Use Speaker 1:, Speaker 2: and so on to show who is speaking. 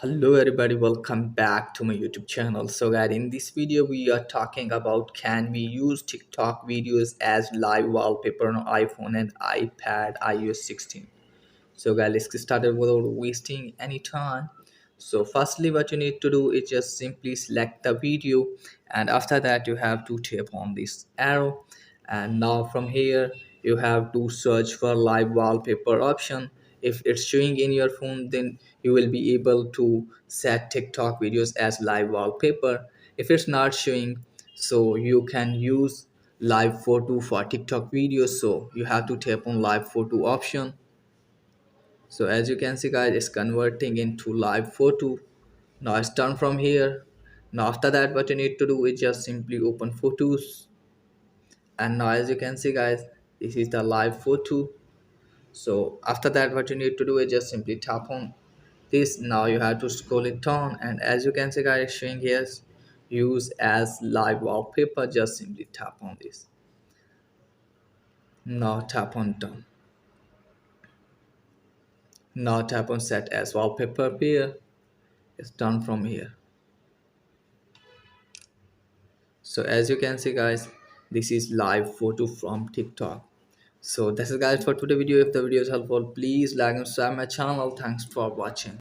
Speaker 1: Hello everybody, welcome back to my YouTube channel. So guys, in this video we are talking about can we use TikTok videos as live wallpaper on iPhone and iPad iOS 16. So guys, let's get started without wasting any time. So firstly, what you need to do is just simply select the video, and after that you have to tap on this arrow, and now from here you have to search for live wallpaper option. If it's showing in your phone, then you will be able to set TikTok videos as live wallpaper. If it's not showing, so you can use live photo for TikTok videos. So you have to tap on live photo option. So as you can see guys, it's converting into live photo. Now it's done from here. Now after that, what you need to do is just simply open photos, and now as you can see guys, this is the live photo. So after that, what you need to do is just simply tap on this. Now you have to scroll it down, and as you can see guys, it's showing here use as live wallpaper. Just simply tap on this. Now tap on done. Now tap on set as wallpaper appear. It's done from here. So as you can see guys, this is live photo from TikTok. So this is guys for today video. If the video is helpful, please like and subscribe my channel. Thanks for watching.